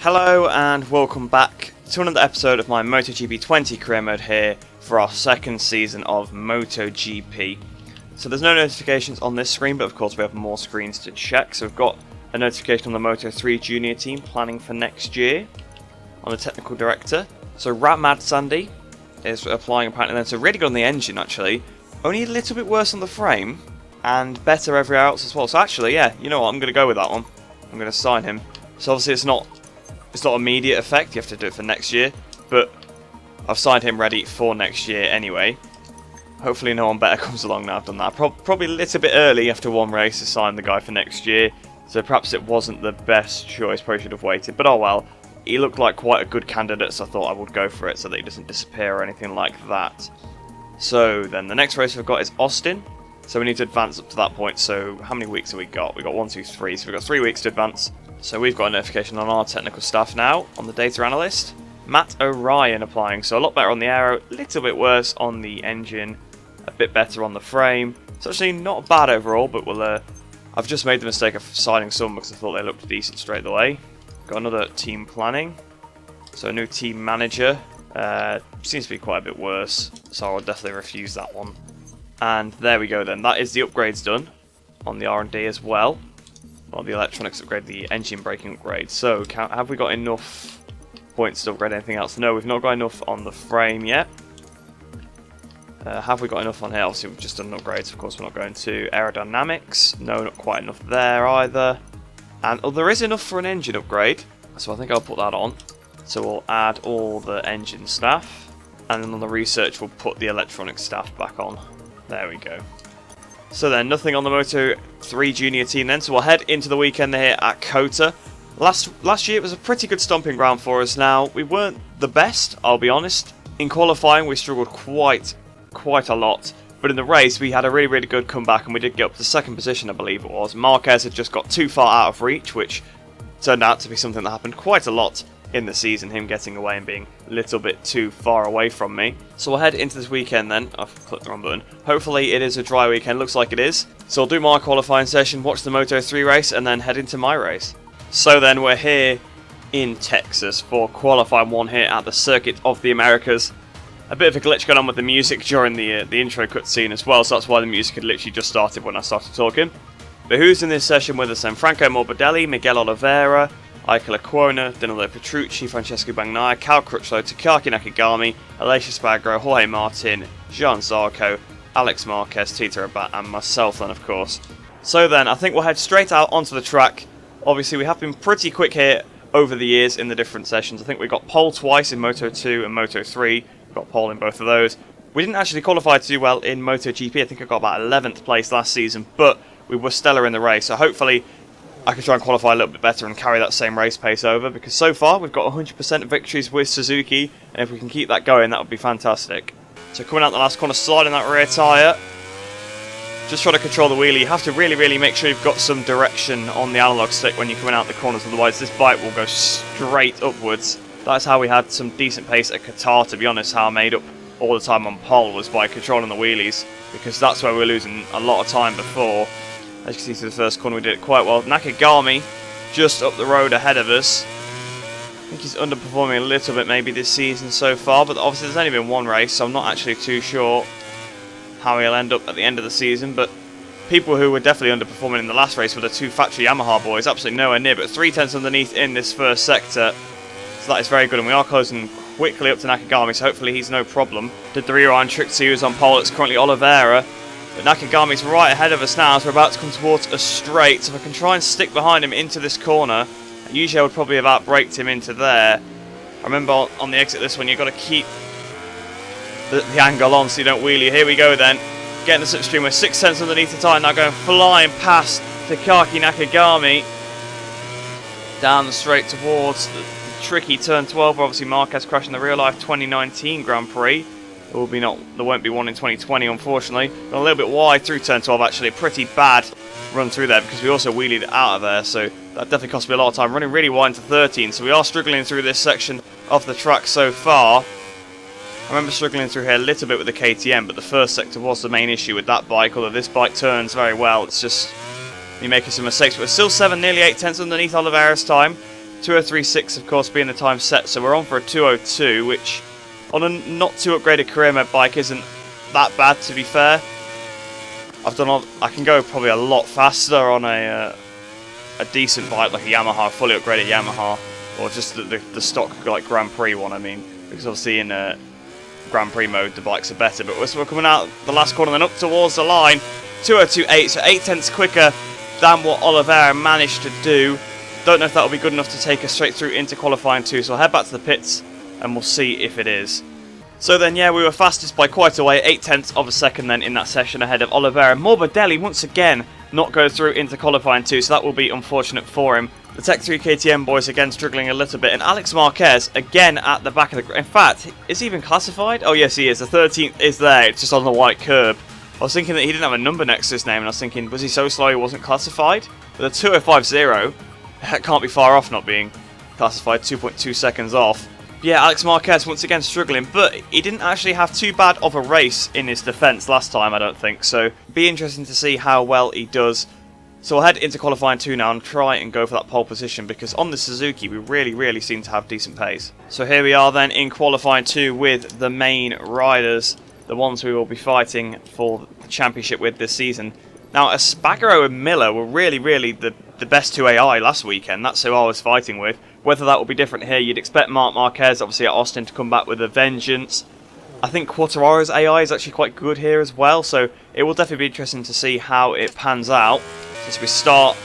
Hello and welcome back to another episode of my MotoGP 20 career mode here for our second season of MotoGP. So there's no notifications on this screen, but of course we have more screens to check. So we've got a notification on the Moto3 junior team planning for next year on the technical director. So Rat Mad Sandy is applying apparently then, so really good on the engine actually, only a little bit worse on the frame and better everywhere else as well. So actually, yeah, you know what, I'm going to go with that one. I'm going to sign him. So obviously it's not immediate effect, you have to do it for next year, but I've signed him ready for next year anyway. Hopefully no one better comes along now I've done that. Probably a little bit early after one race to sign the guy for next year, so perhaps it wasn't the best choice, probably should have waited, but oh well. He looked like quite a good candidate, so I thought I would go for it so that he doesn't disappear or anything like that. So then the next race we've got is Austin, so we need to advance up to that point. So how many weeks have we got? We've got 1, 2, 3, so we've got 3 weeks to advance. So we've got a notification on our technical staff now, on the data analyst. Matt O'Ryan applying, so a lot better on the aero, a little bit worse on the engine, a bit better on the frame. It's actually not bad overall, but we'll, I've just made the mistake of signing some because I thought they looked decent straight away. Got another team planning, so a new team manager, seems to be quite a bit worse, so I'll definitely refuse that one. And there we go then, that is the upgrades done on the R&D as well. Well, the electronics upgrade, the engine braking upgrade. So, have we got enough points to upgrade anything else? No, we've not got enough on the frame yet. Have we got enough on here? Obviously, we've just done upgrades. Of course, we're not going to aerodynamics. No, not quite enough there either. And there is enough for an engine upgrade, so I think I'll put that on. So we'll add all the engine staff, and then on the research, we'll put the electronic staff back on. There we go. So then, nothing on the Moto3 junior team then, so we'll head into the weekend here at COTA. Last year it was a pretty good stomping ground for us. Now, we weren't the best, I'll be honest. In qualifying we struggled quite a lot, but in the race we had a really good comeback and we did get up to second position, I believe it was. Marquez had just got too far out of reach, which turned out to be something that happened quite a lot in the season, him getting away and being a little bit too far away from me. So we'll head into this weekend then. I've clicked the wrong button. Hopefully it is a dry weekend, looks like it is. So I'll do my qualifying session, watch the Moto3 race, and then head into my race. So then we're here in Texas for qualifying 1 here at the Circuit of the Americas. A bit of a glitch going on with the music during the intro cutscene as well, so that's why the music had literally just started when I started talking. But who's in this session with us then? Franco Morbidelli, Miguel Oliveira, Iker Lecuona, Danilo Petrucci, Francesco Bagnaia, Cal Crutchlow, Takaki Nakagami, Aleix Espargaro, Jorge Martin, Jean Zarco, Alex Marquez, Tito Rabat, and myself then, of course. So then, I think we'll head straight out onto the track. Obviously, we have been pretty quick here over the years in the different sessions. I think we got pole twice in Moto2 and Moto3. We got pole in both of those. We didn't actually qualify too well in MotoGP. I think I got about 11th place last season, but we were stellar in the race. So hopefully I can try and qualify a little bit better and carry that same race pace over, because so far we've got 100% victories with Suzuki, and if we can keep that going, that would be fantastic. So coming out the last corner, sliding that rear tyre, just try to control the wheelie. You have to really make sure you've got some direction on the analog stick when you're coming out the corners, otherwise this bike will go straight upwards. That's how we had some decent pace at Qatar, to be honest. How I made up all the time on pole was by controlling the wheelies, because that's where we were losing a lot of time before. As you can see, through the first corner we did it quite well. Nakagami just up the road ahead of us. I think he's underperforming a little bit maybe this season so far, but obviously there's only been one race, so I'm not actually too sure how he'll end up at the end of the season. But people who were definitely underperforming in the last race were the 2 factory Yamaha boys, absolutely nowhere near, but 3/10 underneath in this first sector. So that is very good, and we are closing quickly up to Nakagami, so hopefully he's no problem. Did the rear-iron trick to use on pole. It's currently Oliveira. But Nakagami's right ahead of us now, so we're about to come towards a straight. So if I can try and stick behind him into this corner, usually I would probably have outbraked him into there. I remember on the exit this one, you've got to keep the angle on so you don't wheelie. Here we go then, getting the slipstream. We're 6/10 underneath the tyre now, going flying past Takaki Nakagami. Down the straight towards the tricky turn 12, obviously Marquez crashing the real-life 2019 Grand Prix. There won't be one in 2020, unfortunately. Got a little bit wide through turn 12, actually. A pretty bad run through there because we also wheelied out of there, so that definitely cost me a lot of time. Running really wide into 13, so we are struggling through this section of the track so far. I remember struggling through here a little bit with the KTM, but the first sector was the main issue with that bike, although this bike turns very well. It's just me making some mistakes, but we're still 7, nearly 8 tenths underneath Oliveira's time. 2:03.6 of course being the time set, so we're on for a 2:02, which on a not too upgraded career mode bike isn't that bad, to be fair. I can go probably a lot faster on a decent bike like a Yamaha, fully upgraded Yamaha, or just the stock like Grand Prix one, I mean, because obviously in Grand Prix mode the bikes are better. But we're coming out the last corner, then up towards the line, 2:02.8, so 8 tenths quicker than what Oliveira managed to do. Don't know if that will be good enough to take us straight through into qualifying 2, so I'll head back to the pits and we'll see if it is. So then, yeah, we were fastest by quite a way, 8 tenths of a second then in that session ahead of Oliveira. Morbidelli once again not go through into qualifying 2, so that will be unfortunate for him. The Tech 3 KTM boys again struggling a little bit, and Alex Marquez again at the back of the... In fact, is he even classified? Oh yes, he is. The 13th is there, it's just on the white curb. I was thinking that he didn't have a number next to his name, and I was thinking, was he so slow he wasn't classified? But the 2:05.0, that can't be far off not being classified, 2.2 seconds off. Yeah, Alex Marquez once again struggling, but he didn't actually have too bad of a race in his defence last time, I don't think, so be interesting to see how well he does. So we'll head into qualifying 2 now and try and go for that pole position, because on the Suzuki we really seem to have decent pace. So here we are then in qualifying 2 with the main riders, the ones we will be fighting for the championship with this season. Now, Espargaro and Miller were really the best 2 AI last weekend. That's who I was fighting with. Whether that will be different here, you'd expect Marc Marquez, obviously at Austin, to come back with a vengeance. I think Quartararo's AI is actually quite good here as well, so it will definitely be interesting to see how it pans out as we start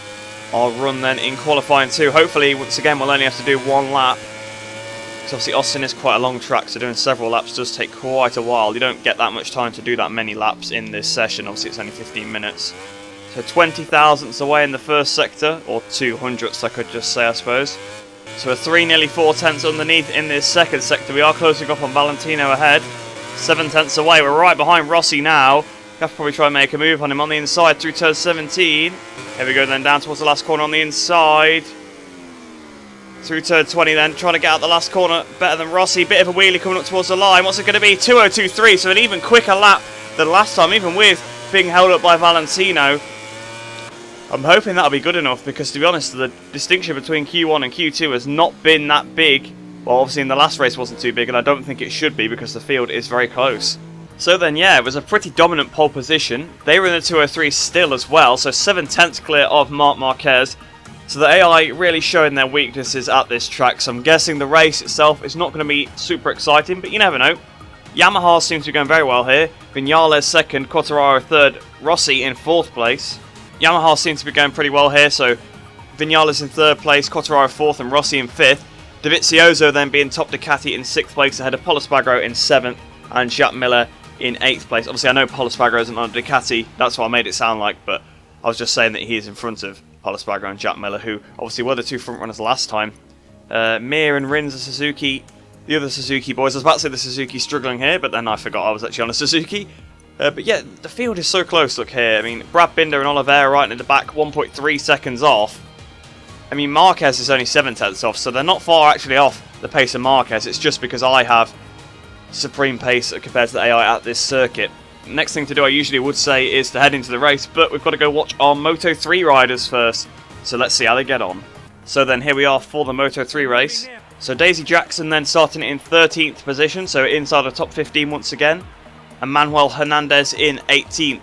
our run then in qualifying 2. Hopefully, once again, we'll only have to do 1 lap. Because obviously Austin is quite a long track, so doing several laps does take quite a while. You don't get that much time to do that many laps in this session. Obviously, it's only 15 minutes. So 20 thousandths away in the first sector, or 200ths I could just say, I suppose. So we're 3, nearly 4 tenths underneath in this second sector. We are closing up on Valentino ahead. 7 tenths away. We're right behind Rossi now. Have to probably try and make a move on him on the inside through turn 17. Here we go then down towards the last corner on the inside. Through turn 20 then, trying to get out the last corner better than Rossi. Bit of a wheelie coming up towards the line. What's it going to be? 2:02.3, so an even quicker lap than last time, even with being held up by Valentino. I'm hoping that'll be good enough, because to be honest, the distinction between Q1 and Q2 has not been that big. Well, obviously in the last race wasn't too big, and I don't think it should be because the field is very close. So then, yeah, it was a pretty dominant pole position. They were in the 2:03 still as well, so 7 tenths clear of Marc Marquez. So the AI really showing their weaknesses at this track, so I'm guessing the race itself is not going to be super exciting, but you never know. Yamaha seems to be going very well here. Viñales second, Quartararo third, Rossi in 4th place. Yamaha seems to be going pretty well here, so Viñales in 3rd place, Quartararo 4th and Rossi in 5th. Dovizioso then being top Ducati in 6th place ahead of Pol Espargaro in 7th and Jacques Miller in 8th place. Obviously I know Pol Espargaro isn't on a Ducati, that's what I made it sound like, but I was just saying that he is in front of Pol Espargaro and Jacques Miller, who obviously were the 2 front runners last time. Mir and Rins, the Suzuki, the other Suzuki boys. I was about to say the Suzuki struggling here, but then I forgot I was actually on a Suzuki. But yeah, the field is so close, look here. I mean, Brad Binder and Oliveira right in the back, 1.3 seconds off. I mean, Marquez is only 7 tenths off, so they're not far actually off the pace of Marquez. It's just because I have supreme pace compared to the AI at this circuit. Next thing to do, I usually would say, is to head into the race, but we've got to go watch our Moto3 riders first. So let's see how they get on. So then here we are for the Moto3 race. So Daisy Jackson then starting in 13th position, so inside the top 15 once again. And Manuel Hernandez in 18th.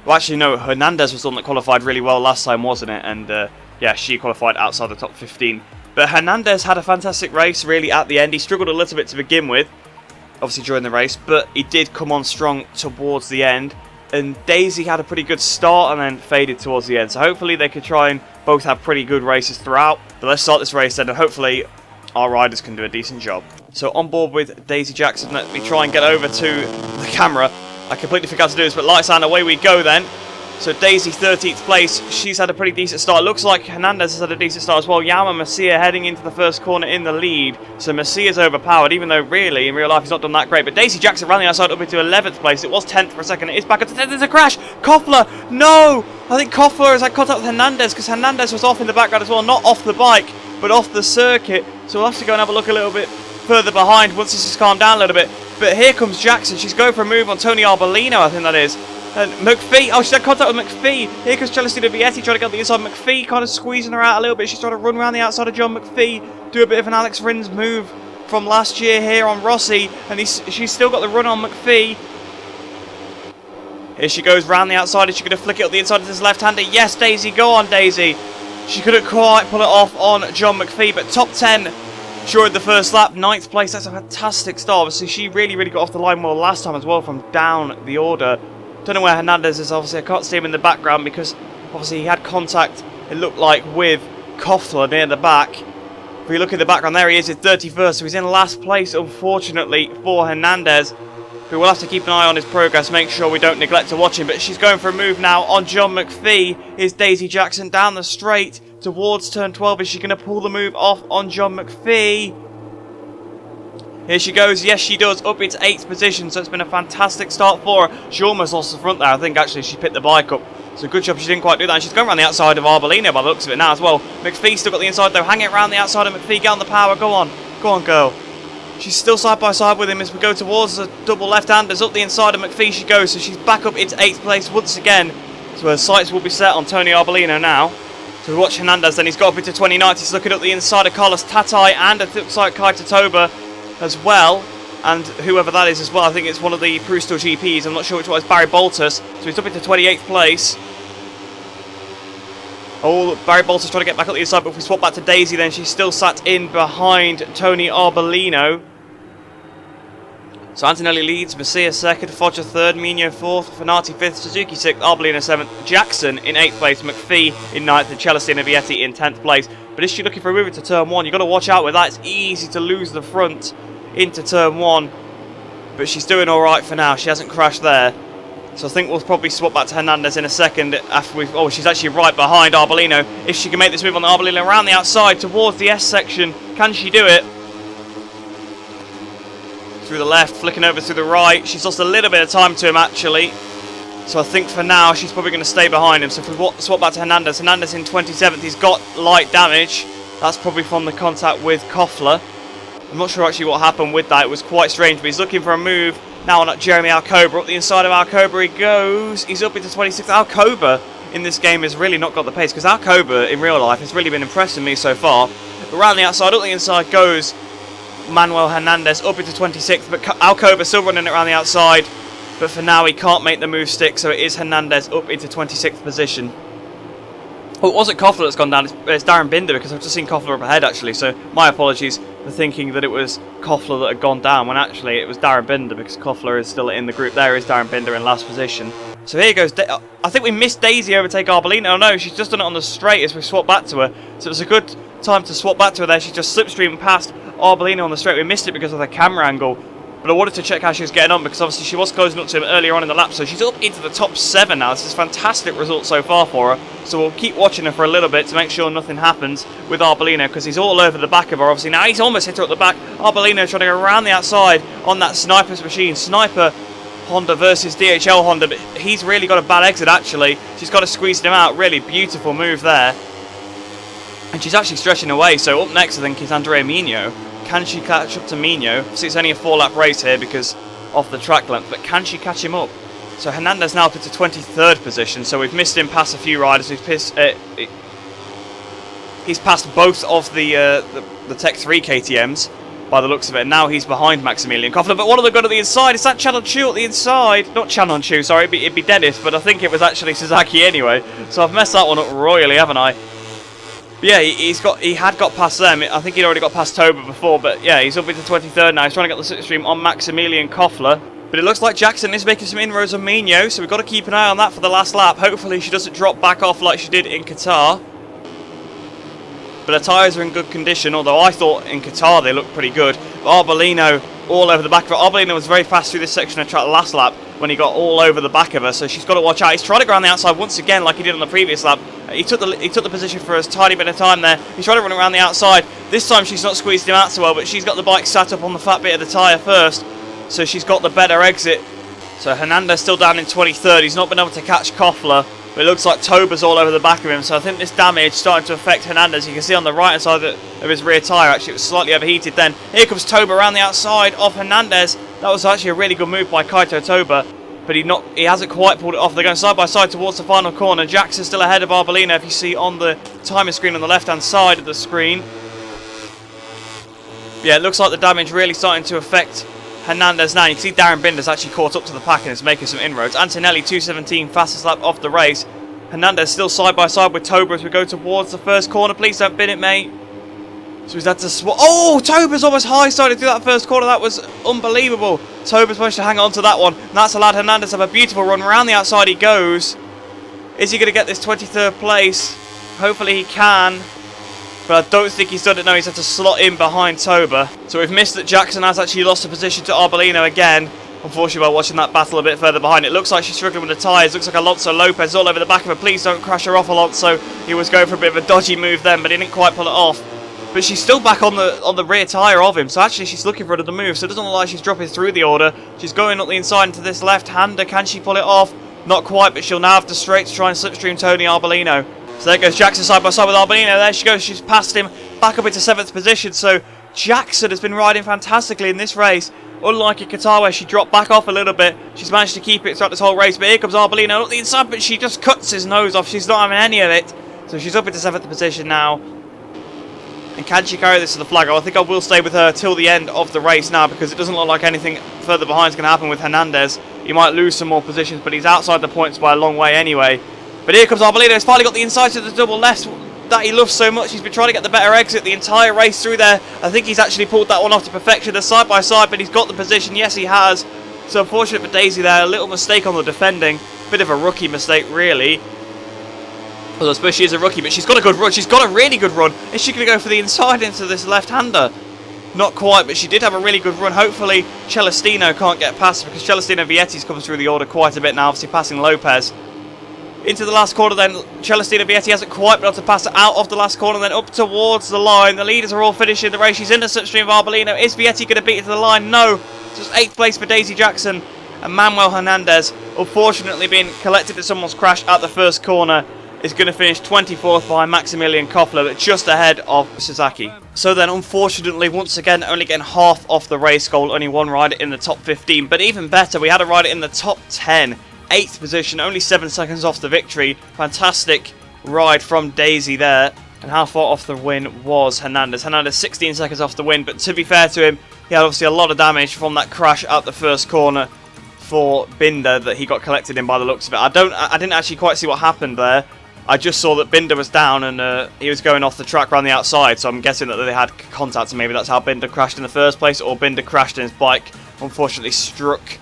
Well, actually no, Hernandez was the one that qualified really well last time, wasn't it? And yeah, she qualified outside the top 15. But Hernandez had a fantastic race really at the end. He struggled a little bit to begin with, obviously during the race, but he did come on strong towards the end. And Daisy had a pretty good start and then faded towards the end. So hopefully they could try and both have pretty good races throughout. But let's start this race then, and hopefully our riders can do a decent job. So on board with Daisy Jackson, let me try and get over to the camera. I completely forgot to do this, but lights on, away we go then. So Daisy 13th place, she's had a pretty decent start. Looks like Hernandez has had a decent start as well. Yama Masia heading into the first corner in the lead. So Masia's overpowered, even though really in real life he's not done that great. But Daisy Jackson ran the outside up into 11th place. It was 10th for a second. It is back up to 10th. There's a crash. Koffler, no! I think Koffler has had contact with Hernandez because Hernandez was off in the background as well. Not off the bike, but off the circuit. So we'll have to go and have a look a little bit further behind once this has calmed down a little bit. But here comes Jackson. She's going for a move on Tony Arbolino, I think that is. And McPhee, oh, she's had contact with McPhee. Here comes Celestina Vietti trying to get on the inside. McPhee kind of squeezing her out a little bit. She's trying to run around the outside of John McPhee. Do a bit of an Alex Rins move from last year here on Rossi. And she's still got the run on McPhee. Here she goes round the outside. Is she going to flick it up the inside of this left-hander? Yes, Daisy. Go on, Daisy. She couldn't quite pull it off on John McPhee. But top 10 during the first lap. 9th place. That's a fantastic start. Obviously, she really got off the line well last time as well from down the order. Don't know where Hernandez is, obviously. I can't see him in the background because obviously he had contact, it looked like, with Koffler near the back. If you look in the background, there he is, at 31st, so he's in last place, unfortunately, for Hernandez. But we'll have to keep an eye on his progress, make sure we don't neglect to watch him. But she's going for a move now on John McPhee. Here's Daisy Jackson down the straight towards turn 12. Is she going to pull the move off on John McPhee? Here she goes, yes she does, up into 8th position, so it's been a fantastic start for her. She almost lost the front there, I think actually she picked the bike up. So good job she didn't quite do that, and she's going around the outside of Arbolino by the looks of it now as well. McPhee still got the inside though, hanging around the outside of McPhee, get on the power, go on girl. She's still side by side with him as we go towards the double left-handers, up the inside of McPhee she goes, so she's back up into 8th place once again. So her sights will be set on Tony Arbolino now. So we watch Hernandez then, he's got up into 29th, he's looking up the inside of Carlos Tatai, and it looks like Kaito Toba as well, and whoever that is as well. I think it's one of the Prustal GPs, I'm not sure which one. It's Barry Boltus, so he's up into 28th place. Oh, Barry Boltus trying to get back up the inside, but if we swap back to Daisy then she's still sat in behind Tony Arbolino. So Antonelli leads, Messia 2nd, Foggia 3rd, Mino 4th, Fanati 5th, Suzuki 6th, Arbolino 7th, Jackson in 8th place, McPhee in 9th, and Celestina Vietti in 10th place. But is she looking for a move into turn 1? You've got to watch out with that. It's easy to lose the front into turn 1. But she's doing alright for now. She hasn't crashed there. So I think we'll probably swap back to Hernandez in a second after we've... Oh, she's actually right behind Arbolino. If she can make this move on the Arbolino around the outside towards the S section, can she do it? Through the left, flicking over to the right. She's lost a little bit of time to him actually. So I think for now she's probably going to stay behind him. So if we swap back to Hernandez, Hernandez in 27th, he's got light damage. That's probably from the contact with Koffler. I'm not sure actually what happened with that. It was quite strange, but he's looking for a move now on Jeremy Alcoba. Up the inside of Alcoba he goes. He's up into 26th. Alcoba in this game has really not got the pace, because Alcoba in real life has really been impressing me so far. But around the outside, up the inside goes Manuel Hernandez up into 26th, but Alcoba still running it around the outside. But for now, he can't make the move stick, so it is Hernandez up into 26th position. Oh, it wasn't Koffler that's gone down, it's Darren Binder, because I've just seen Koffler up ahead, actually. So my apologies for thinking that it was Koffler that had gone down, when actually it was Darren Binder, because Koffler is still in the group. There is Darren Binder in last position. So here goes. I think we missed Daisy overtake Arbolino. Oh no, she's just done it on the straight as we swap back to her. So it was a good time to swap back to her there. She just slipstreamed past Arbolino on the straight. We missed it because of the camera angle. But I wanted to check how she was getting on, because obviously she was closing up to him earlier on in the lap. So she's up into the top 7 now. This is a fantastic result so far for her. So we'll keep watching her for a little bit to make sure nothing happens with Arbolino, because he's all over the back of her. Obviously now he's almost hit her at the back. Arbolino trying to go around the outside on that Sniper's machine. Sniper Honda versus DHL Honda. But he's really got a bad exit actually. She's got to squeeze him out. Really beautiful move there. And she's actually stretching away. So up next I think is Andrea Mino. Can she catch up to Mino? See, it's only a 4-lap race here because of the track length, but can she catch him up? So Hernandez now up into 23rd position, so we've missed him past a few riders. He's passed both of the Tech 3 KTMs by the looks of it, and now he's behind Maximilian Koffler. But what have they got to the inside? Is that Channon Chu at the inside? Not Channon Chu, sorry, it'd be Dennis, but I think it was actually Sasaki anyway. So I've messed that one up royally, haven't I? Yeah, he had got past them. I think he'd already got past Toba before, but yeah, he's up into 23rd now. He's trying to get the slipstream on Maximilian Koffler. But it looks like Jackson is making some inroads on Mino, so we've got to keep an eye on that for the last lap. Hopefully she doesn't drop back off like she did in Qatar. But her tyres are in good condition, although I thought in Qatar they looked pretty good. But Arbolino all over the back of her. Arbolino was very fast through this section of track last lap when he got all over the back of her, so she's got to watch out. He's trying to go around the outside once again like he did on the previous lap. He took the position for a tiny bit of time there. He's trying to run around the outside. This time she's not squeezed him out so well, but she's got the bike sat up on the fat bit of the tyre first, so she's got the better exit. So Hernandez still down in 23rd. He's not been able to catch Koffler, but it looks like Toba's all over the back of him, so I think this damage starting to affect Hernandez. You can see on the right hand side of his rear tyre, actually it was slightly overheated then. Here comes Toba around the outside of Hernandez. That was actually a really good move by Kaito Toba. but he hasn't quite pulled it off. They're going side by side towards the final corner. Jackson's still ahead of Arbolino, if you see on the timer screen on the left-hand side of the screen. Yeah, it looks like the damage really starting to affect Hernandez now. You can see Darren Binder's actually caught up to the pack and is making some inroads. Antonelli 2:17, fastest lap of the race. Hernandez still side by side with Toba as we go towards the first corner. Please don't bin it, mate. So he's had to swap. Oh, Toba's almost high-sided through that first corner. That was unbelievable. Toba's managed to hang on to that one. And that's allowed Hernandez to have a beautiful run. Around the outside he goes. Is he going to get this 23rd place? Hopefully he can. But I don't think he's done it. No, he's had to slot in behind Toba. So we've missed that Jackson has actually lost a position to Arbolino again. Unfortunately, while watching that battle a bit further behind, it looks like she's struggling with the tyres. Looks like Alonso Lopez all over the back of her. Please don't crash her off, Alonso. He was going for a bit of a dodgy move then, but he didn't quite pull it off. But she's still back on the rear tyre of him, so actually she's looking for another move. So it doesn't look like she's dropping through the order. She's going up the inside into this left-hander. Can she pull it off? Not quite, but she'll now have to straight to try and slipstream Tony Arbolino. So there goes Jackson side by side with Arbolino. There she goes. She's passed him back up into 7th position. So Jackson has been riding fantastically in this race. Unlike in Qatar where she dropped back off a little bit, she's managed to keep it throughout this whole race. But here comes Arbolino up the inside, but she just cuts his nose off. She's not having any of it. So she's up into 7th position now. And can she carry this to the flag? I think I will stay with her till the end of the race now, because it doesn't look like anything further behind is going to happen with Hernandez. He might lose some more positions, but he's outside the points by a long way anyway. But here comes Arbolino. He's finally got the inside to the double left that he loves so much. He's been trying to get the better exit the entire race through there. I think he's actually pulled that one off to perfection. They're side by side, but he's got the position. Yes, he has. So unfortunate for Daisy there. A little mistake on the defending. Bit of a rookie mistake, really. Well, I suppose she is a rookie, but she's got a good run. She's got a really good run. Is she going to go for the inside into this left-hander? Not quite, but she did have a really good run. Hopefully, Celestino can't get past her, because Celestino Vietti's come through the order quite a bit now, obviously passing Lopez. Into the last corner then, Celestino Vietti hasn't quite been able to pass it out of the last corner, then up towards the line. The leaders are all finishing the race. She's in the slipstream of Arbolino. Is Vietti going to beat it to the line? No. Just 8th place for Daisy Jackson. And Manuel Hernandez, unfortunately being collected to someone's crash at the first corner, is going to finish 24th behind Maximilian Koffler, but just ahead of Sasaki. So then, unfortunately, once again, only getting half off the race goal. Only one rider in the top 15. But even better, we had a rider in the top 10. 8th position, only 7 seconds off the victory. Fantastic ride from Daisy there. And how far off the win was Hernandez? Hernandez 16 seconds off the win, but to be fair to him, he had obviously a lot of damage from that crash at the first corner for Binder that he got collected in by the looks of it. I didn't actually quite see what happened there. I just saw that Binder was down and he was going off the track around the outside, so I'm guessing that they had contact, and maybe that's how Binder crashed in the first place, or Binder crashed and his bike unfortunately struck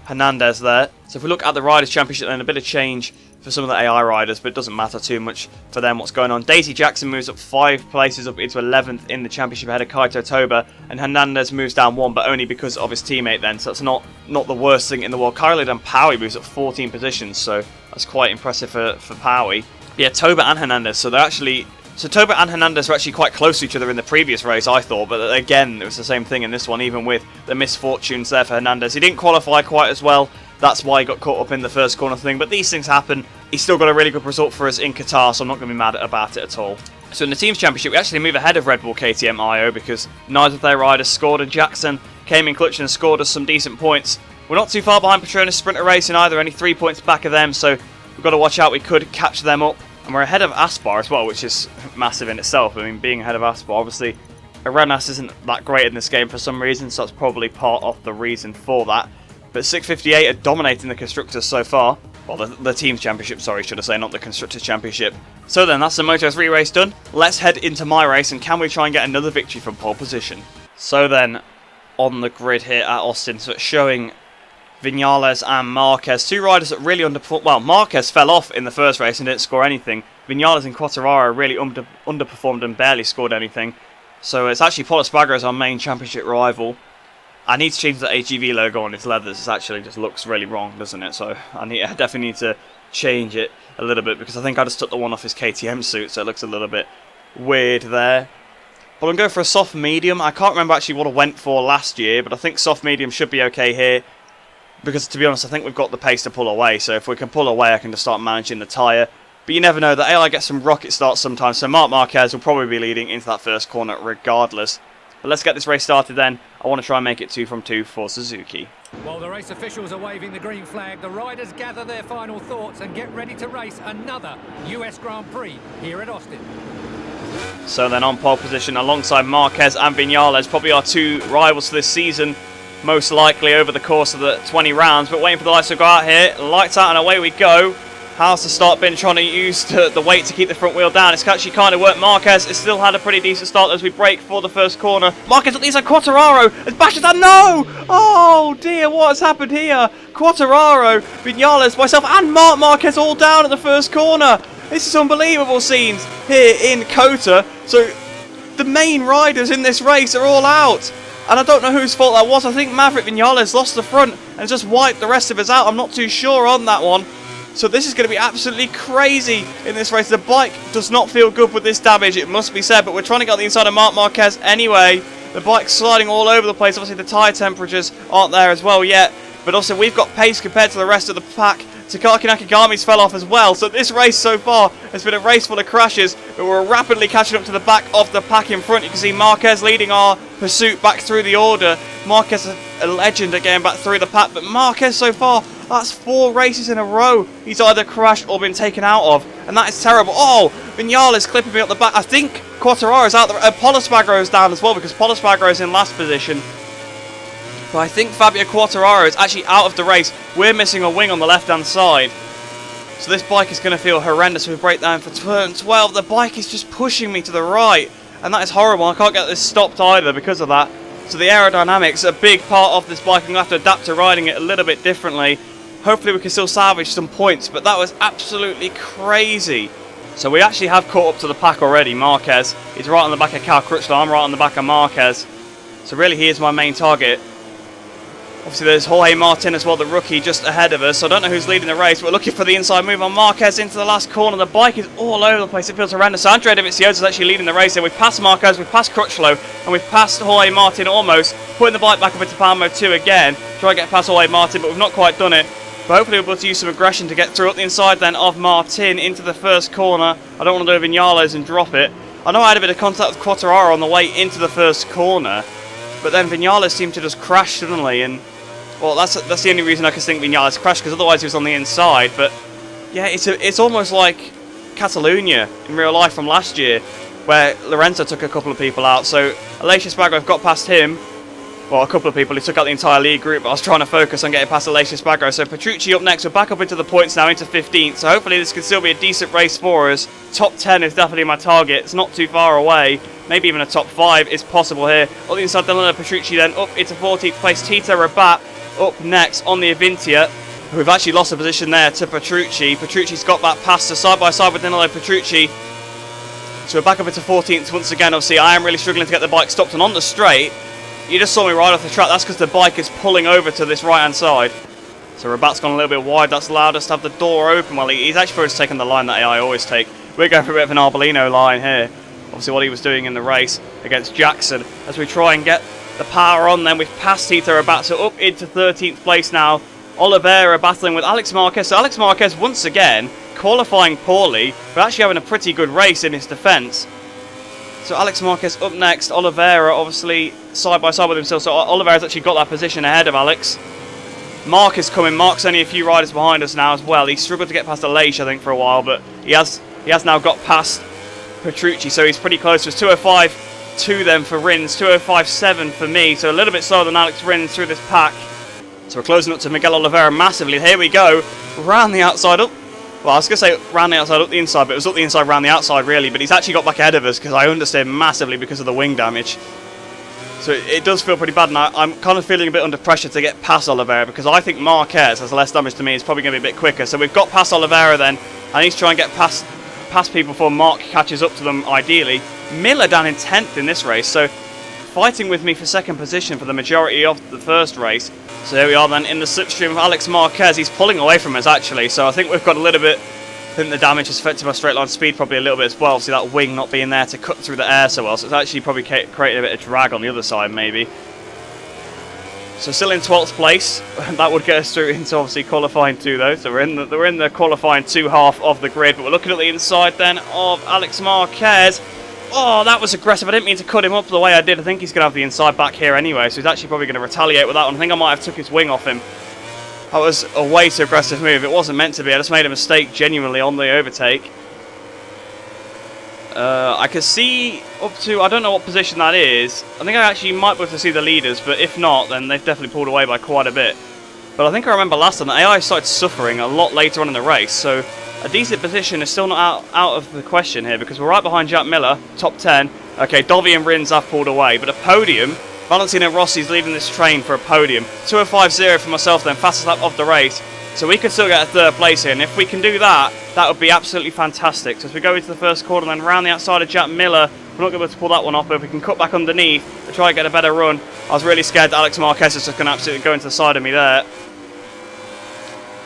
Hernandez there. So if we look at the Riders' Championship, then a bit of change for some of the AI riders, but it doesn't matter too much for them what's going on. Daisy Jackson moves up 5 places up into 11th in the championship ahead of Kaito Toba, and Hernandez moves down 1, but only because of his teammate then, so that's not the worst thing in the world. Kylie and Powie moves up 14 positions, so that's quite impressive for Powie. Yeah, Toba and Hernandez, so Toba and Hernandez were actually quite close to each other in the previous race, I thought, but again, it was the same thing in this one, even with the misfortunes there for Hernandez. He didn't qualify quite as well, that's why he got caught up in the first corner thing, but these things happen. He's still got a really good result for us in Qatar, so I'm not going to be mad about it at all. So in the Teams Championship, we actually move ahead of Red Bull KTM IO, because neither of their riders scored, and Jackson came in clutch and scored us some decent points. We're not too far behind Petronas Sprinter Racing either, only 3 points back of them, so we've got to watch out. We could catch them up. And we're ahead of Aspar as well, which is massive in itself. I mean, being ahead of Aspar, obviously, Arenas isn't that great in this game for some reason, so that's probably part of the reason for that. But 658 are dominating the Constructors so far. Well, the Teams Championship, sorry, should I say, not the Constructors Championship. So then, that's the Moto3 race done. Let's head into my race, and can we try and get another victory from pole position? So then, on the grid here at Austin, so it's showing Viñales and Marquez, 2 riders that really underperformed. Well, Marquez fell off in the first race and didn't score anything. Viñales and Quartararo really underperformed and barely scored anything. So it's actually Paul Espargaro as our main championship rival. I need to change the HGV logo on its leathers. It actually just looks really wrong, doesn't it? So I definitely need to change it a little bit, because I think I just took the one off his KTM suit, so it looks a little bit weird there. But I'm going for a soft medium. I can't remember actually what I went for last year, but I think soft medium should be okay here. Because, to be honest, I think we've got the pace to pull away. So if we can pull away, I can just start managing the tyre. But you never know. The AI gets some rocket starts sometimes. So Marc Marquez will probably be leading into that first corner regardless. But But let's get this race started then. I want to try and make it 2 from 2 for Suzuki. While the race officials are waving the green flag, the riders gather their final thoughts and get ready to race another US Grand Prix here at Austin. So then on pole position alongside Marquez and Viñales, probably our 2 rivals for this season, most likely over the course of the 20 rounds. But waiting for the lights to go out here, lights out and away we go. How's the start been trying to use the weight to keep the front wheel down? It's actually kind of worked. Marquez has still had a pretty decent start as we break for the first corner. Marquez at least, Quartararo has bashed that. No! Oh dear, what has happened here? Quartararo, Viñales, myself and Marc Marquez all down at the first corner. This is unbelievable scenes here in COTA. So the main riders in this race are all out. And I don't know whose fault that was. I think Maverick Viñales lost the front and just wiped the rest of us out. I'm not too sure on that one. So this is going to be absolutely crazy in this race. The bike does not feel good with this damage, it must be said. But we're trying to get on the inside of Marc Marquez anyway. The bike's sliding all over the place. Obviously the tyre temperatures aren't there as well yet. But also we've got pace compared to the rest of the pack. Takaki Nakagami's fell off as well. So this race so far has been a race full of crashes. But we're rapidly catching up to the back of the pack in front. You can see Marquez leading our pursuit back through the order. Marquez is a legend at getting back through the pack. But Marquez so far, that's 4 races in a row he's either crashed or been taken out of. And that is terrible. Oh, Viñales clipping me up the back. I think Quartararo's out there. Polispagro's down as well because Polispagro's in last position. But I think Fabio Quartararo is actually out of the race. We're missing a wing on the left-hand side. So this bike is going to feel horrendous. We break down for turn 12. The bike is just pushing me to the right. And that is horrible. I can't get this stopped either because of that. So the aerodynamics, a big part of this bike. I'm going to have to adapt to riding it a little bit differently. Hopefully we can still salvage some points. But that was absolutely crazy. So we actually have caught up to the pack already. Marquez is right on the back of Cal Crutchlow. I'm right on the back of Marquez. So really he is my main target. Obviously there's Jorge Martin as well, the rookie, just ahead of us. So I don't know who's leading the race. We're looking for the inside move on Marquez into the last corner. The bike is all over the place. It feels horrendous. So Andrea Dovizioso is actually leading the race here. We've passed Marquez, we've passed Crutchlow, and we've passed Jorge Martin almost. Putting the bike back up into Palmo 2 again. Try to get past Jorge Martin, but we've not quite done it. But hopefully we'll be able to use some aggression to get through up the inside then of Martin into the first corner. I don't want to do Viñales and drop it. I know I had a bit of contact with Quartararo on the way into the first corner. But then Viñales seemed to just crash suddenly and... Well, that's the only reason I can think Viñales crashed, because otherwise he was on the inside. But yeah, it's almost like Catalunya in real life from last year, where Lorenzo took a couple of people out. So Aleix Espargaro got past him. Well, a couple of people. He took out the entire lead group, but I was trying to focus on getting past Aleix Espargaro. So Petrucci up next. We're back up into the points now, into 15th. So hopefully this can still be a decent race for us. Top 10 is definitely my target. It's not too far away. Maybe even a top 5 is possible here. On the inside, Delano Petrucci then up into 14th place. Tito Rabat up next on the Avintia. We've actually lost a position there to Petrucci. Petrucci's got that pass to side by side with Danilo Petrucci. So we're back up into 14th once again. Obviously, I am really struggling to get the bike stopped. And on the straight, you just saw me right off the track. That's because the bike is pulling over to this right-hand side. So Rabat's gone a little bit wide. That's allowed us to have the door open. Well, he's actually probably taken the line that I always take. We're going for a bit of an Arbolino line here. Obviously, what he was doing in the race against Jackson. As we try and get the power on, then we've passed Tito Rabat, so up into 13th place now. Oliveira battling with Alex Marquez. So Alex Marquez once again qualifying poorly, but actually having a pretty good race in his defence. So Alex Marquez up next. Oliveira obviously side by side with himself. So Oliveira's actually got that position ahead of Alex. Mark is coming. Mark's only a few riders behind us now as well. He struggled to get past Aleix, I think, for a while, but he has now got past Petrucci, so he's pretty close to us. 205.2 then for Rins, 205.7 for me, so a little bit slower than Alex Rins through this pack. So we're closing up to Miguel Oliveira massively. Here we go, round the outside up. Well, I was going to say round the outside up the inside, but it was up the inside round the outside really, but he's actually got back ahead of us because I understeered massively because of the wing damage. So it does feel pretty bad, and I'm kind of feeling a bit under pressure to get past Oliveira because I think Marquez has less damage to me. It's probably going to be a bit quicker. So we've got past Oliveira then. I need to try and get past people before Mark catches up to them ideally. Miller down in 10th in this race, so fighting with me for second position for the majority of the first race. So there we are then in the slipstream of Alex Marquez. He's pulling away from us actually, so I think we've got a little bit... I think the damage has affected our straight line speed probably a little bit as well. See that wing not being there to cut through the air so well, so it's actually probably created a bit of drag on the other side maybe. So still in 12th place. That would get us through into obviously qualifying 2 though. So we're in the qualifying 2 half of the grid. But we're looking at the inside then of Alex Marquez. Oh, that was aggressive. I didn't mean to cut him up the way I did. I think he's going to have the inside back here anyway, so he's actually probably going to retaliate with that one. I think I might have took his wing off him. That was a way too aggressive move. It wasn't meant to be. I just made a mistake genuinely on the overtake. I can see up to, I don't know what position that is. I think I actually might be able to see the leaders, but if not, then they've definitely pulled away by quite a bit. But I think I remember last time that AI started suffering a lot later on in the race, so a decent position is still not out of the question here, because we're right behind Jack Miller, top 10. Okay, Dovi and Rins have pulled away, but a podium, Valentino Rossi's leading this train for a podium. 2:05.0 for myself then, fastest lap of the race. So we could still get a third place here, and if we can do that, that would be absolutely fantastic. So as we go into the first corner, then round the outside of Jack Miller, we're not going to be able to pull that one off, but if we can cut back underneath to try and get a better run. I was really scared that Alex Marquez is just going to absolutely go into the side of me there.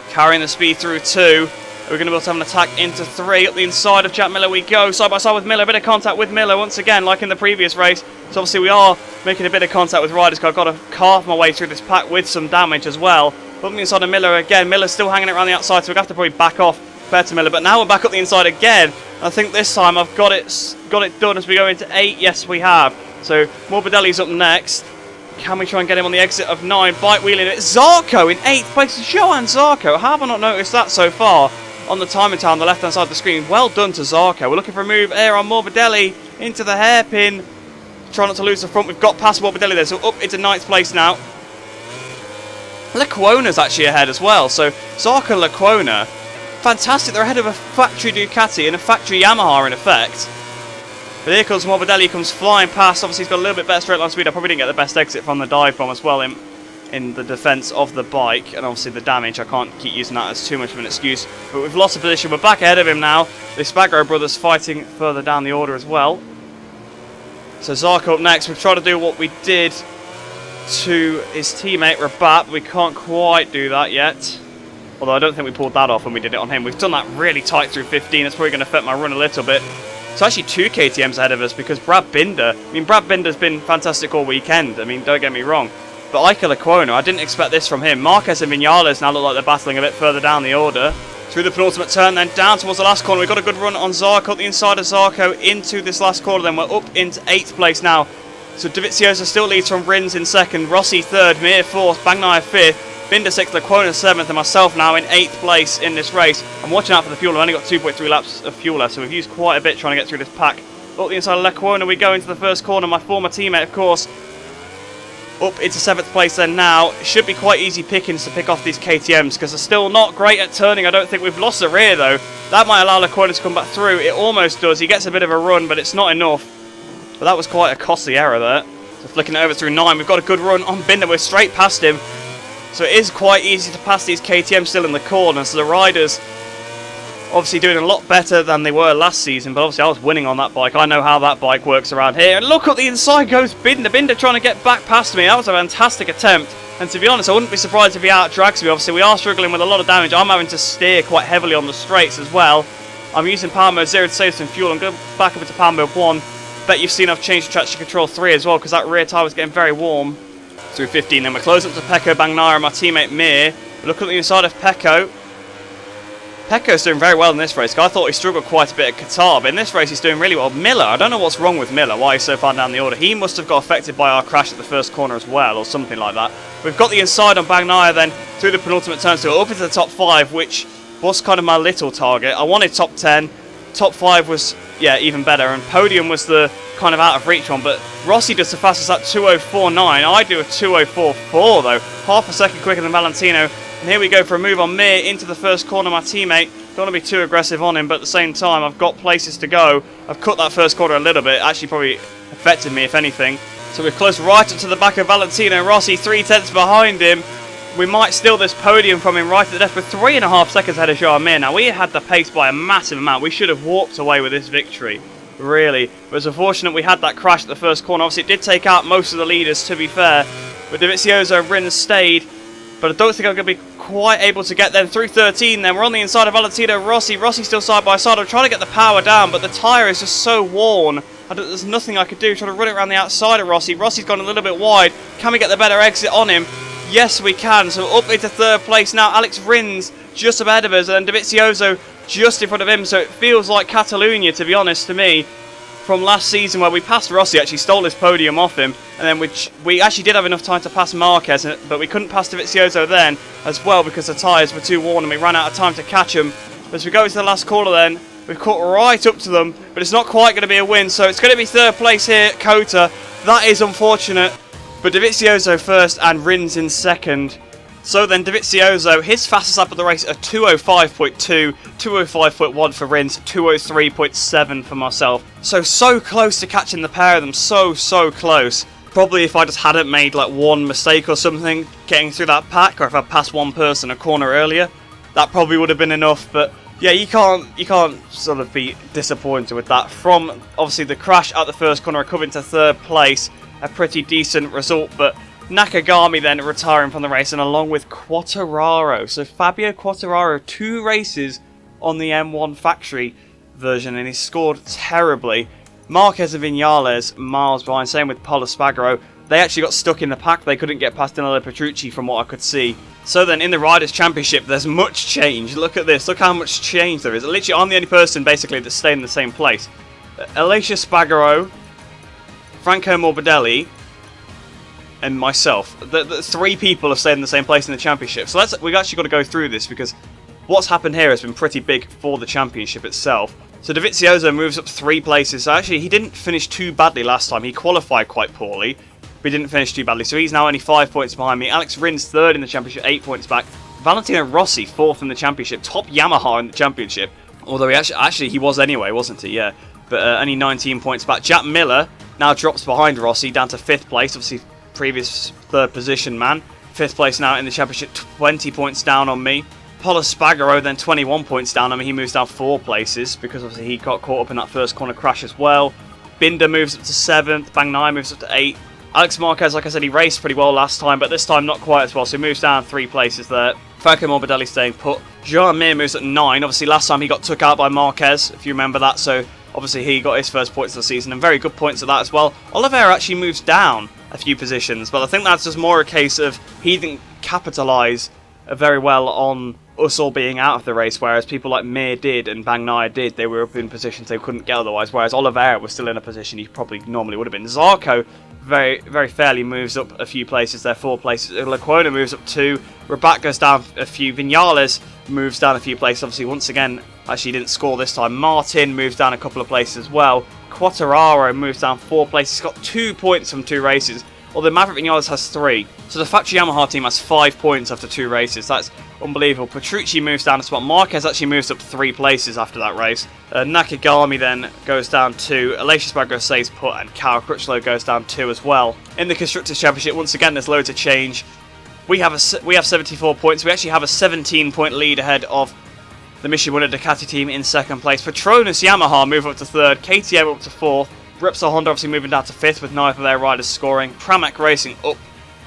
Carrying the speed through 2. We're going to be able to have an attack into 3. Up the inside of Jack Miller we go, side by side with Miller. A bit of contact with Miller once again, like in the previous race. So obviously we are making a bit of contact with riders. I've got to carve my way through this pack with some damage as well. Up the inside of Miller again. Miller's still hanging it around the outside, so we're going to have to probably back off compared to Miller. But now we're back up the inside again. I think this time I've got it done as we go into 8. Yes, we have. So Morbidelli's up next. Can we try and get him on the exit of 9? Bike wheeling it. Zarco in 8th place. Johan Zarco. How have I not noticed that so far? On the timing tower on the left hand side of the screen. Well done to Zarco. We're looking for a move here on Morbidelli into the hairpin. Try not to lose the front. We've got past Morbidelli there, so up into 9th place now. Lecuona's actually ahead as well. So Zarco and Lecuona, fantastic. They're ahead of a factory Ducati and a factory Yamaha in effect. But here comes Morbidelli, comes flying past. Obviously he's got a little bit better straight line speed. I probably didn't get the best exit from the dive bomb as well in the defence of the bike, and obviously the damage, I can't keep using that as too much of an excuse. But we've lost the position. We're back ahead of him now. The Spagro brothers fighting further down the order as well. So Zarco up next. We've tried to do what we did to his teammate Rabat, but we can't quite do that yet. Although I don't think we pulled that off when we did it on him. We've done that really tight through 15. That's probably going to affect my run a little bit. It's actually 2 KTMs ahead of us because Brad Binder, Brad Binder's been fantastic all weekend. Don't get me wrong. But Ike Lecuona, I didn't expect this from him. Marquez and Vinales now look like they're battling a bit further down the order. Through the penultimate turn, then down towards the last corner. We've got a good run on Zarco, the inside of Zarco into this last corner. Then we're up into 8th place now. So Dovizioso still leads from Rins in 2nd, Rossi 3rd, Mir 4th, Bagnaia 5th, Binder 6th, Lecuona 7th, and myself now in 8th place in this race. I'm watching out for the fuel. I've only got 2.3 laps of fuel left, so we've used quite a bit trying to get through this pack. Up the inside of Lecuona we go into the first corner. My former teammate, of course, up into 7th place then now. It should be quite easy pickings to pick off these KTMs because they're still not great at turning. I don't think we've lost the rear though. That might allow Lecuona to come back through. It almost does. He gets a bit of a run, but it's not enough. But that was quite a costly error there. So flicking it over through 9. We've got a good run on Binder. We're straight past him. So it is quite easy to pass these KTMs still in the corner. So the riders obviously doing a lot better than they were last season, but obviously I was winning on that bike. I know how that bike works around here. And look, at the inside goes Binder. Binder trying to get back past me. That was a fantastic attempt. And to be honest, I wouldn't be surprised if he out-drags me. Obviously, we are struggling with a lot of damage. I'm having to steer quite heavily on the straights as well. I'm using power mode 0 to save some fuel. I'm going back up into power mode 1. Bet you've seen I've changed the traction control 3 as well, because that rear tyre was getting very warm. Through 15, then we're close up to Pecco Bagnaia and my teammate Mir. We look at the inside of Pecco. Pecco's doing very well in this race. I thought he struggled quite a bit at Qatar, but in this race he's doing really well. Miller, I don't know what's wrong with Miller, why he's so far down the order. He must have got affected by our crash at the first corner as well, or something like that. We've got the inside on Bagnaia then through the penultimate turn, so up into the top 5, which was kind of my little target. I wanted top 10. Top 5 was, yeah, even better, and podium was the kind of out of reach one, but Rossi does the fastest at 2:04.9. I do a 2:04.4 though, half a second quicker than Valentino. And here we go for a move on Mir into the first corner. My teammate, don't want to be too aggressive on him, but at the same time I've got places to go. I've cut that first corner a little bit, actually probably affected me if anything. So we're close right up to the back of Valentino Rossi, 3/10 behind him. We might steal this podium from him right at the death. We're 3.5 seconds ahead of Joan Mir. Now we had the pace by a massive amount. We should have walked away with this victory. Really. It was unfortunate we had that crash at the first corner. Obviously it did take out most of the leaders, to be fair. But Dovizioso, Rins stayed. But I don't think I'm going to be quite able to get them through 13 then. We're on the inside of Valentino Rossi. Rossi still side by side. I'm trying to get the power down, but the tyre is just so worn. There's nothing I could do. Trying to run it around the outside of Rossi. Rossi's gone a little bit wide. Can we get the better exit on him? Yes, we can. So up into 3rd place now. Alex Rins just ahead of us, and Dovizioso just in front of him. So it feels like Catalunya, to be honest, to me. from last season where we passed Rossi, actually stole his podium off him, and then we actually did have enough time to pass Marquez, but we couldn't pass Dovizioso then as well because the tyres were too worn and we ran out of time to catch him. But as we go into the last corner then, we've caught right up to them, but it's not quite going to be a win, so it's going to be third place here at COTA. That is unfortunate, but Dovizioso first and Rins in second. So then Dovizioso, his fastest lap of the race are 2:05.2, 2:05.1 for Rins, 2:03.7 for myself. So close to catching the pair of them, so close. Probably if I just hadn't made like one mistake or something getting through that pack, or if I passed one person a corner earlier, that probably would have been enough. But yeah, you can't sort of be disappointed with that. From obviously the crash at the first corner, recovering to third place, a pretty decent result, but Nakagami then retiring from the race, and along with Quartararo. So Fabio Quartararo, 2 races on the M1 factory version, and he scored terribly. Marquez and Viñales miles behind, same with Pol Espargaro. They actually got stuck in the pack, they couldn't get past Danilo Petrucci from what I could see. So then in the Riders' Championship, there's much change. Look at this, look how much change there is. Literally, I'm the only person basically that's staying in the same place. Aleix Espargaro, Franco Morbidelli, and myself. The 3 people have stayed in the same place in the championship. So we've actually got to go through this because what's happened here has been pretty big for the championship itself. So Dovizioso moves up 3 places. So actually he didn't finish too badly last time. He qualified quite poorly, but he didn't finish too badly. So he's now only 5 points behind me. Alex Rins third in the championship, 8 points back. Valentino Rossi fourth in the championship, top Yamaha in the championship. Although he was anyway, wasn't he? Yeah, but only 19 points back. Jack Miller now drops behind Rossi down to 5th place. Obviously, previous 3rd position man. 5th place now in the championship, 20 points down on me. Pol Espargaro then 21 points down on me. He moves down 4 places because obviously he got caught up in that first corner crash as well. Binder moves up to 7th. Bang 9 moves up to 8th. Alex Marquez, like I said, he raced pretty well last time, but this time not quite as well, so he moves down 3 places there. Franco Morbidelli staying put. Jean Mir moves at 9. Obviously last time he got took out by Marquez, if you remember that, so obviously he got his first points of the season, and very good points at that as well. Oliveira actually moves down a few positions, but I think that's just more a case of he didn't capitalise very well on us all being out of the race, whereas people like Mir did and Bang Naya did. They were up in positions they couldn't get otherwise, whereas Oliveira was still in a position he probably normally would have been. Zarco very fairly moves up a few places there, 4 places. Lecuona moves up 2. Rabat goes down a few. Viñales moves down a few places. Obviously, once again, actually didn't score this time. Martin moves down a couple of places as well. Quartararo moves down 4 places. He's got 2 points from 2 races, although Maverick Viñales has 3. So the factory Yamaha team has 5 points after 2 races. That's unbelievable. Petrucci moves down a spot. Marquez actually moves up 3 places after that race. Nakagami then goes down 2. Aleix Espargaro stays put, and Kyle Crutchlow goes down 2 as well. In the Constructors' Championship, once again, there's loads of change. We have 74 points. We actually have a 17-point lead ahead of the Mission Winner Ducati team in 2nd place. Petronas Yamaha move up to 3rd. KTM up to 4th. Repsol Honda obviously moving down to 5th with neither of their riders scoring. Pramac Racing up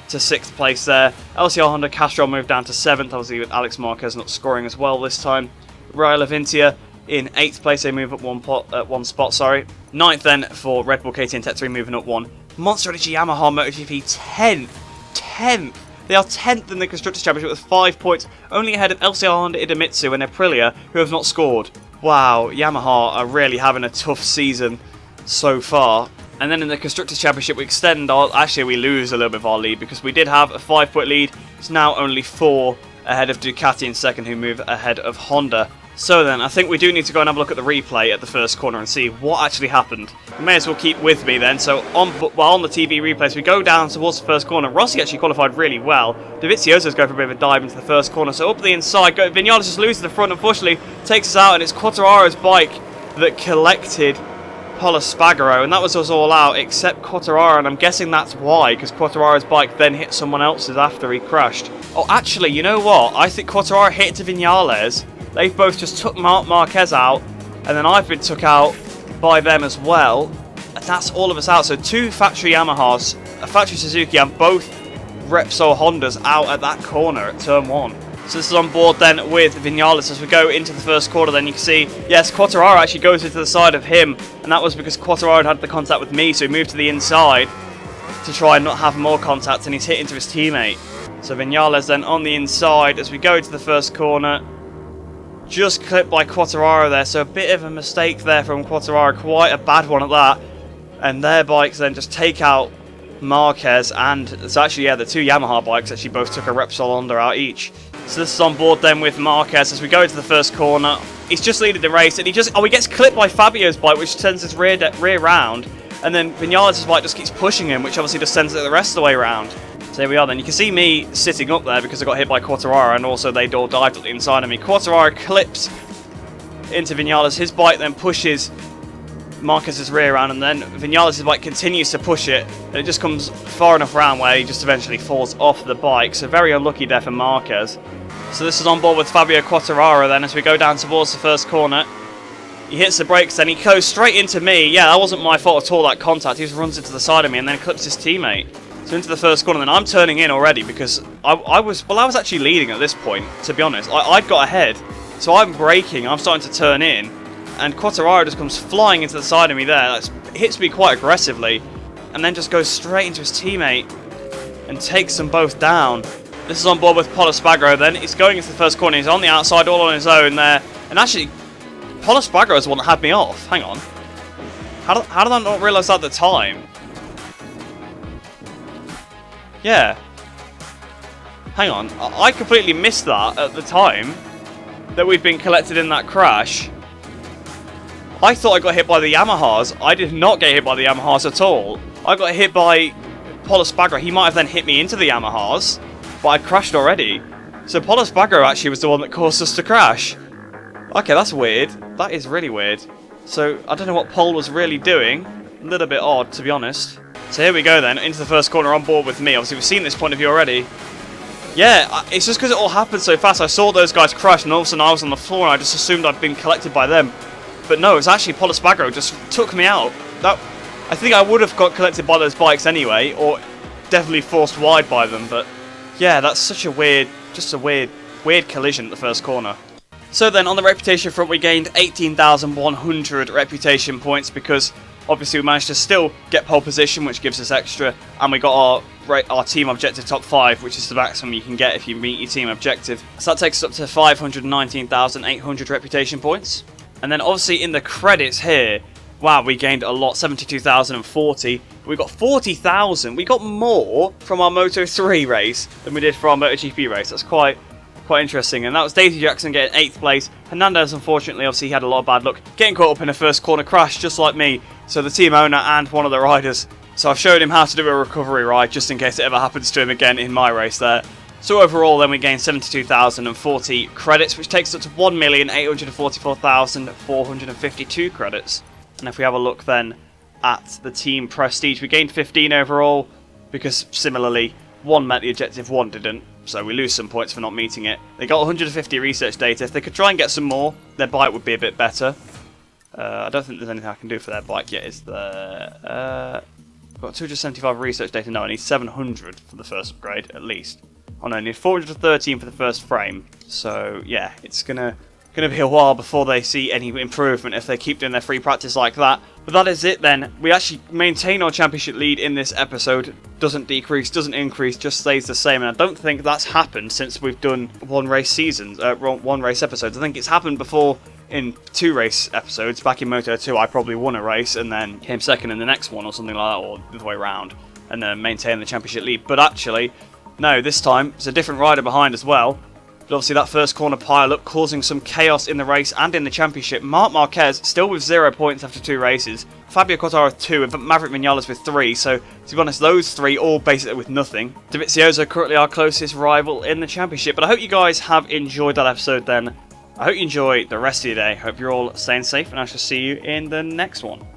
to 6th place there. LCR Honda Castrol moved down to 7th, obviously with Alex Marquez not scoring as well this time. Rai Lavintia in 8th place, they move up one spot. 9th then for Red Bull KTM Tech 3 moving up 1. Monster Energy Yamaha MotoGP 10th. They are 10th in the Constructors' Championship with 5 points, only ahead of LCR Honda Idemitsu and Aprilia, who have not scored. Wow, Yamaha are really having a tough season so far. And then in the Constructors' Championship, we extend we lose a little bit of our lead because we did have a 5-point lead. It's now only 4 ahead of Ducati in 2nd, who move ahead of Honda. So then, I think we do need to go and have a look at the replay at the first corner and see what actually happened. You may as well keep with me then. So on the TV replays, we go down towards the first corner. Rossi actually qualified really well. Dovizioso's going for a bit of a dive into the first corner. So up the inside, Viñales just loses the front, unfortunately, takes us out, and it's Quartararo's bike that collected Pol Espargaro, and that was us all out except Quartararo, and I'm guessing that's why, because Quartararo's bike then hit someone else's after he crashed. Oh, actually, you know what? I think Quartararo hit to Viñales. They've both just took Marquez out, and then I've been took out by them as well, and that's all of us out. So 2 factory Yamahas, a factory Suzuki, and both Repsol Hondas out at that corner at turn 1. So this is on board then with Viñales as we go into the first corner. Then you can see, yes, Quartararo actually goes into the side of him, and that was because Quartararo had the contact with me, so he moved to the inside to try and not have more contact, and he's hit into his teammate. So Viñales then on the inside as we go into the first corner. just clipped by Quartararo there, so a bit of a mistake there from Quartararo, quite a bad one at that. And their bikes then just take out Marquez, and it's actually, yeah, the two Yamaha bikes actually both took a Repsol Honda out each. So this is on board then with Marquez as we go into the first corner. He's just leading the race, and he gets clipped by Fabio's bike, which sends his rear round, and then Vinales' bike just keeps pushing him, which obviously just sends it the rest of the way around. So here we are then. You can see me sitting up there because I got hit by Quartararo, and also they all dived up the inside of me. Quartararo clips into Vinales. His bike then pushes Marquez's rear round, and then Vinales' bike continues to push it, and it just comes far enough round where he just eventually falls off the bike. So very unlucky there for Marquez. So this is on board with Fabio Quartararo then as we go down towards the first corner. He hits the brakes, then he goes straight into me. Yeah, that wasn't my fault at all, that contact. He just runs into the side of me and then clips his teammate. So into the first corner, then I'm turning in already because I was actually leading at this point, to be honest. I'd got ahead, so I'm braking, I'm starting to turn in, and Quartararo just comes flying into the side of me there. That hits me quite aggressively, and then just goes straight into his teammate and takes them both down. This is on board with Pol Espargaro then. He's going into the first corner, he's on the outside all on his own there, and actually Pol Espargaro is the one that had me off. Hang on. How did I not realise that at the time? Yeah. Hang on. I completely missed that at the time that we'd been collected in that crash. I thought I got hit by the Yamahas. I did not get hit by the Yamahas at all. I got hit by Pol Espargaro. He might have then hit me into the Yamahas, but I crashed already. So Pol Espargaro actually was the one that caused us to crash. Okay, that's weird. That is really weird. So I don't know what Pol was really doing. A little bit odd, to be honest. So here we go then, into the first corner on board with me. Obviously we've seen this point of view already. Yeah, it's just because it all happened so fast. I saw those guys crash and all of a sudden I was on the floor and I just assumed I'd been collected by them. But no, it's actually Pol Espargaro just took me out. I think I would have got collected by those bikes anyway, or definitely forced wide by them. But yeah, that's such a weird, weird collision at the first corner. So then on the reputation front, we gained 18,100 reputation points because obviously we managed to still get pole position, which gives us extra, and we got our team objective top 5, which is the maximum you can get if you meet your team objective. So that takes us up to 519,800 reputation points. And then obviously in the credits here, wow, we gained a lot, 72,040. We got 40,000. We got more from our Moto3 race than we did for our MotoGP race. That's quite interesting. And that was Daisy Jackson getting 8th place. Hernandez, unfortunately, obviously he had a lot of bad luck, getting caught up in a first corner crash, just like me. So the team owner and one of the riders. So I've showed him how to do a recovery ride, just in case it ever happens to him again in my race there. So overall then we gained 72,040 credits, which takes us up to 1,844,452 credits. And if we have a look then at the team prestige, we gained 15 overall, because similarly, one met the objective, one didn't. So we lose some points for not meeting it. They got 150 research data. If they could try and get some more, their bike would be a bit better. I don't think there's anything I can do for their bike yet, is there? Got 275 research data. No, I need 700 for the first upgrade, at least. Oh no, I need 413 for the first frame. So yeah, it's gonna be a while before they see any improvement if they keep doing their free practice like that. But that is it then. We actually maintain our championship lead in this episode. Doesn't decrease, doesn't increase, just stays the same. And I don't think that's happened since we've done one race episodes. I think it's happened before in 2 race episodes. Back in Moto 2, I probably won a race and then came second in the next one or something like that, or the other way around, and then maintained the championship lead. But actually, no, this time it's a different rider behind as well. But obviously that first corner pile-up causing some chaos in the race and in the championship. Marc Marquez still with 0 points after 2 races. Fabio Quartararo with 2 and Maverick Vinales with 3. So to be honest, those 3 all basically with nothing. Dovizioso currently our closest rival in the championship. But I hope you guys have enjoyed that episode then. I hope you enjoy the rest of your day. Hope you're all staying safe, and I shall see you in the next one.